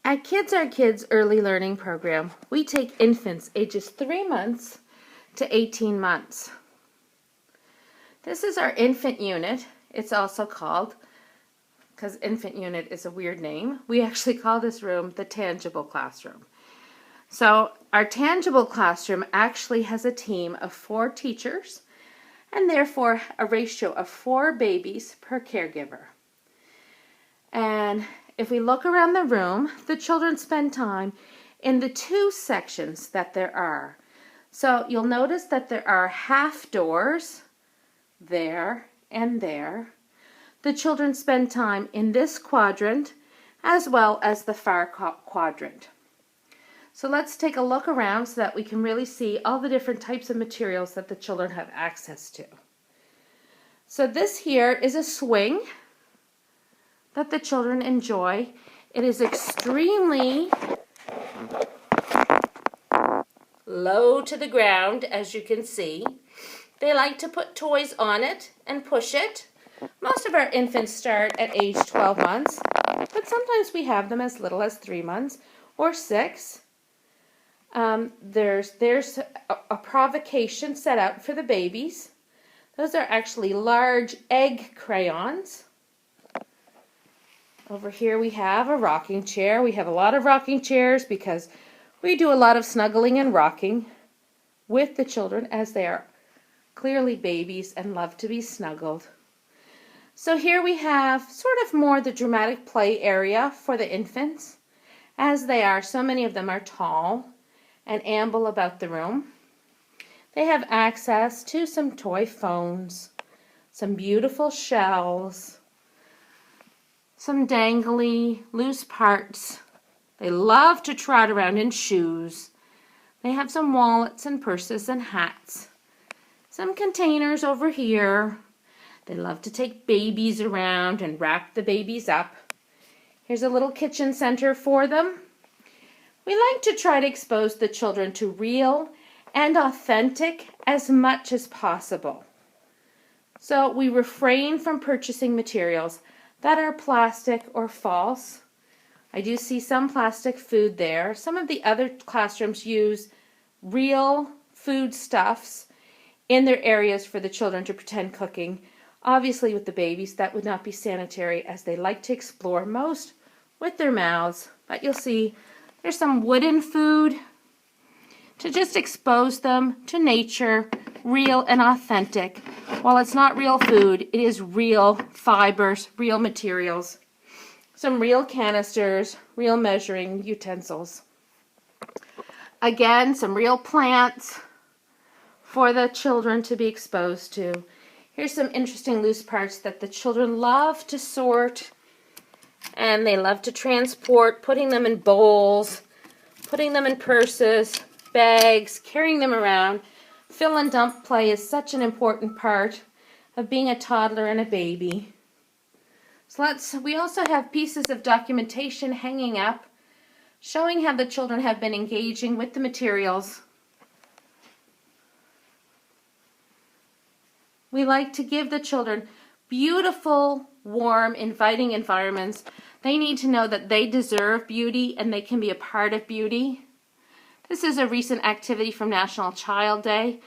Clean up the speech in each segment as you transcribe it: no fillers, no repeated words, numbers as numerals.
At Kids Are Kids Early Learning Program, we take infants ages 3 months to 18 months. This is our infant unit. It's also called, because infant unit is a weird name, we actually call this room the tangible classroom. So our tangible classroom actually has a team of 4 teachers and therefore a ratio of 4 babies per caregiver. And if we look around the room, the children spend time in the 2 sections that there are. So you'll notice that there are half doors there and there. The children spend time in this quadrant as well as the far quadrant. So let's take a look around so that we can really see all the different types of materials that the children have access to. So this here is a swing that the children enjoy. It is extremely low to the ground, as you can see. They like to put toys on it and push it. Most of our infants start at age 12 months, but sometimes we have them as little as 3 months or 6. There's a provocation set out for the babies. Those are actually large egg crayons. Over here we have a rocking chair. We have a lot of rocking chairs because we do a lot of snuggling and rocking with the children as they are clearly babies and love to be snuggled. So here we have sort of more the dramatic play area for the infants, as they are, so many of them are tall and amble about the room. They have access to some toy phones, some beautiful shells, some dangly loose parts. They love to trot around in shoes. They have some wallets and purses and hats. Some containers over here. They love to take babies around and wrap the babies up. Here's a little kitchen center for them. We like to try to expose the children to real and authentic as much as possible. So we refrain from purchasing materials that are plastic or false. I do see some plastic food there. Some of the other classrooms use real foodstuffs in their areas for the children to pretend cooking. Obviously with the babies that would not be sanitary, as they like to explore most with their mouths. But you'll see there's some wooden food to just expose them to nature, real and authentic. While it's not real food, it is real fibers, real materials. Some real canisters, real measuring utensils. Again, some real plants for the children to be exposed to. Here's some interesting loose parts that the children love to sort and they love to transport, putting them in bowls, putting them in purses, bags, carrying them around. Fill and dump play is such an important part of being a toddler and a baby. So we also have pieces of documentation hanging up showing how the children have been engaging with the materials. We like to give the children beautiful, warm, inviting environments. They need to know that they deserve beauty and they can be a part of beauty. This is a recent activity from National Child Day,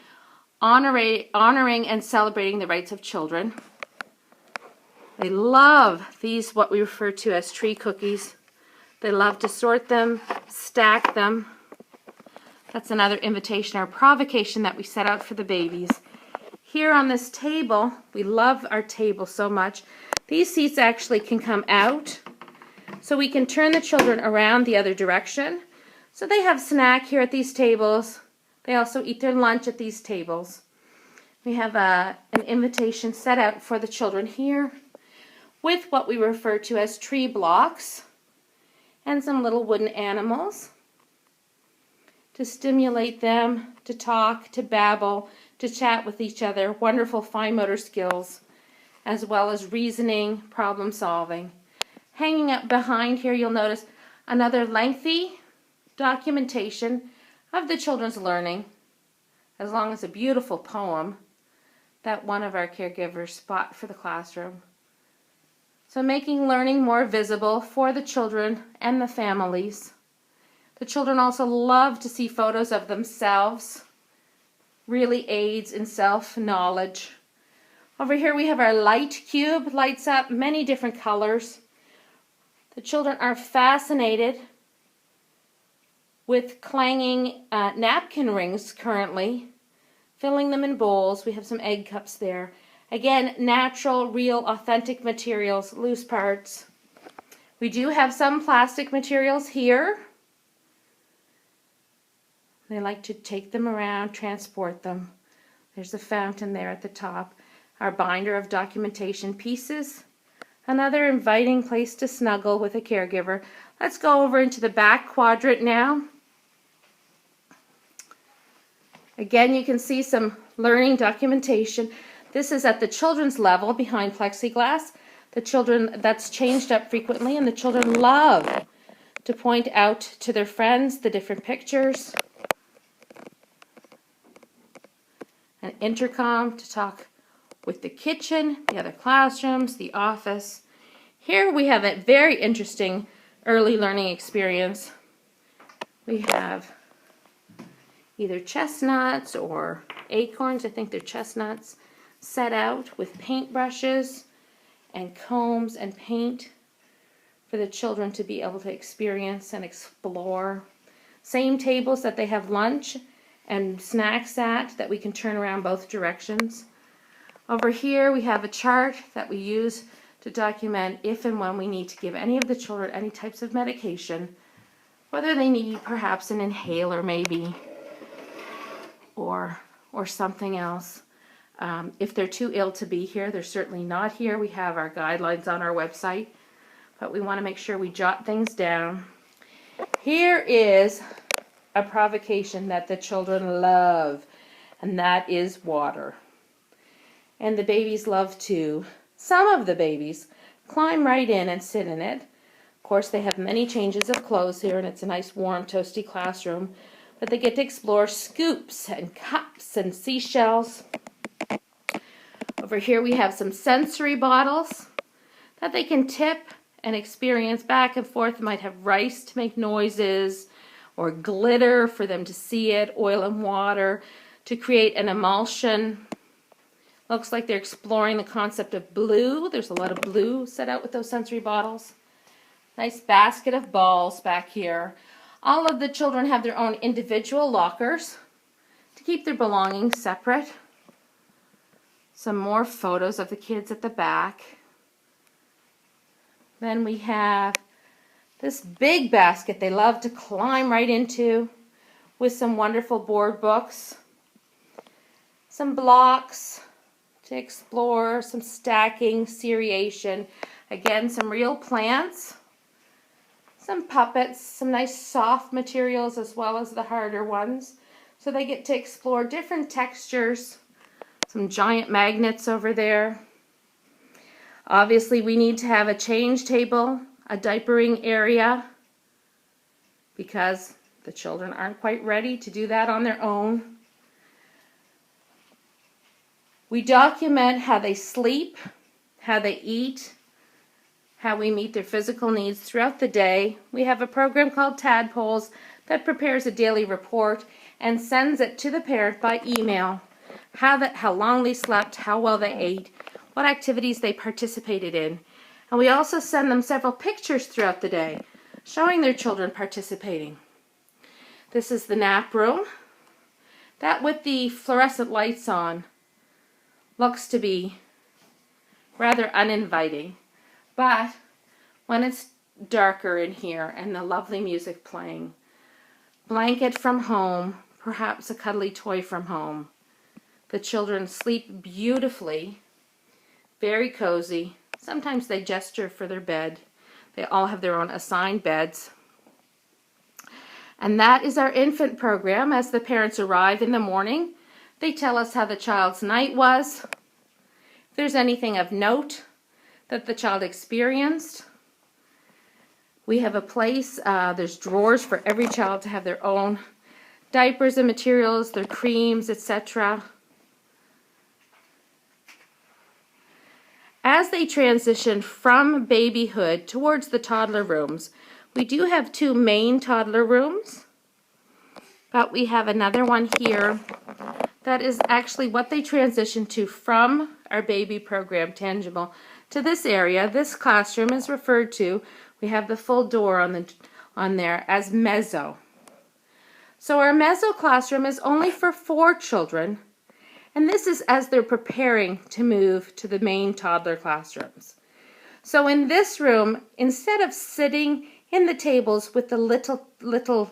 honoring and celebrating the rights of children. They love these, what we refer to as tree cookies. They love to sort them, stack them. That's another invitation or provocation that we set out for the babies. Here on this table, we love our table so much. These seats actually can come out, so we can turn the children around the other direction. So they have snack here at these tables. They also eat their lunch at these tables. We have an invitation set out for the children here with what we refer to as tree blocks and some little wooden animals to stimulate them, to talk, to babble, to chat with each other. Wonderful fine motor skills, as well as reasoning, problem solving. Hanging up behind here, you'll notice another lengthy documentation of the children's learning, as long as a beautiful poem that one of our caregivers spot for the classroom. So making learning more visible for the children and the families. The children also love to see photos of themselves. Really aids in self-knowledge. Over here we have our light cube, lights up many different colors. The children are fascinated with clanging napkin rings currently, filling them in bowls. We have some egg cups there. Again, natural, real, authentic materials, loose parts. We do have some plastic materials here. They like to take them around, transport them. There's a fountain there at the top. Our binder of documentation pieces. Another inviting place to snuggle with a caregiver. Let's go over into the back quadrant now. Again, you can see some learning documentation. This is at the children's level behind plexiglass. The children, that's changed up frequently, and the children love to point out to their friends the different pictures. An intercom to talk with the kitchen, the other classrooms, the office. Here we have a very interesting early learning experience. We have either chestnuts or acorns, I think they're chestnuts, set out with paintbrushes and combs and paint for the children to be able to experience and explore. Same tables that they have lunch and snacks at that we can turn around both directions. Over here we have a chart that we use to document if and when we need to give any of the children any types of medication, whether they need perhaps an inhaler maybe, or something else. If they're too ill to be here, they're certainly not here. We have our guidelines on our website, but we want to make sure we jot things down. Here is a provocation that the children love, and that is water. And the babies love to, some of the babies, climb right in and sit in it. Of course, they have many changes of clothes here, and it's a nice, warm, toasty classroom. But they get to explore scoops and cups and seashells. Over here we have some sensory bottles that they can tip and experience back and forth. They might have rice to make noises, or glitter for them to see it, oil and water to create an emulsion. Looks like they're exploring the concept of blue. There's a lot of blue set out with those sensory bottles. Nice basket of balls back here. All of the children have their own individual lockers to keep their belongings separate. Some more photos of the kids at the back. Then we have this big basket they love to climb right into with some wonderful board books. Some blocks to explore, some stacking, seriation. Again, some real plants. Some puppets, some nice soft materials as well as the harder ones. So they get to explore different textures. Some giant magnets over there. Obviously we need to have a change table, a diapering area, because the children aren't quite ready to do that on their own. We document how they sleep, how they eat, how we meet their physical needs throughout the day. We have a program called Tadpoles that prepares a daily report and sends it to the parent by email. How long they slept, how well they ate, what activities they participated in. And we also send them several pictures throughout the day showing their children participating. This is the nap room. That with the fluorescent lights on looks to be rather uninviting. But when it's darker in here and the lovely music playing, blanket from home, perhaps a cuddly toy from home, the children sleep beautifully, very cozy. Sometimes they gesture for their bed. They all have their own assigned beds. And that is our infant program. As the parents arrive in the morning, they tell us how the child's night was, if there's anything of note that the child experienced. We have a place, there's drawers for every child to have their own diapers and materials, their creams, etc. As as they transition from babyhood towards the toddler rooms, we do have 2 main toddler rooms, but we have another one here that is actually what they transition to from our baby program, Tangible, to this area. This classroom is referred to, we have the full door on there, as Mezzo. So our Mezzo classroom is only for 4 children, and this is as they're preparing to move to the main toddler classrooms. So in this room, instead of sitting in the tables with the little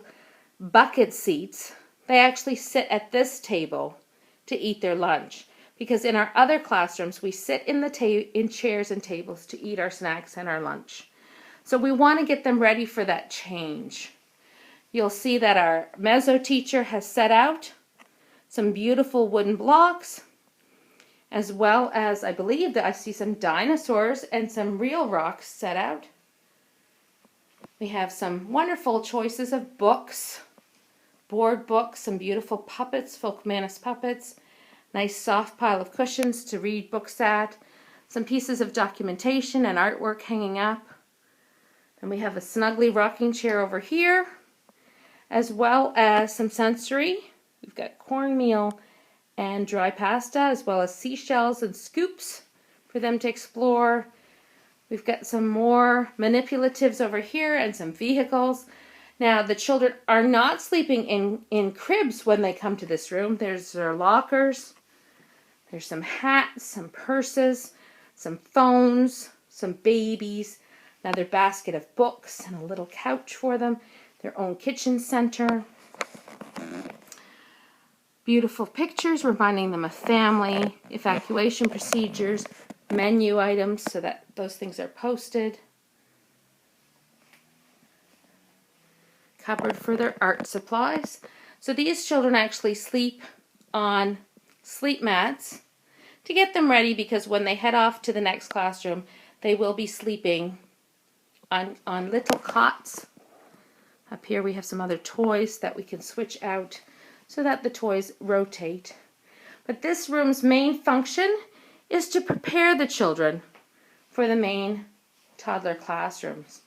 bucket seats, they actually sit at this table to eat their lunch. Because in our other classrooms, we sit in chairs and tables to eat our snacks and our lunch. So we want to get them ready for that change. You'll see that our Mezzo teacher has set out some beautiful wooden blocks, as well as, I believe that I see some dinosaurs and some real rocks set out. We have some wonderful choices of books, board books, some beautiful puppets, Folkmanis puppets, nice soft pile of cushions to read books at, some pieces of documentation and artwork hanging up. And we have a snuggly rocking chair over here, as well as some sensory. We've got cornmeal and dry pasta, as well as seashells and scoops for them to explore. We've got some more manipulatives over here and some vehicles. Now, the children are not sleeping in cribs when they come to this room. There's their lockers. There's some hats, some purses, some phones, some babies, another basket of books, and a little couch for them, their own kitchen center. Beautiful pictures reminding them of family, evacuation procedures, menu items so that those things are posted. Cupboard for their art supplies. So these children actually sleep on sleep mats to get them ready, because when they head off to the next classroom, they will be sleeping on little cots. Up here we have some other toys that we can switch out so that the toys rotate. But this room's main function is to prepare the children for the main toddler classrooms.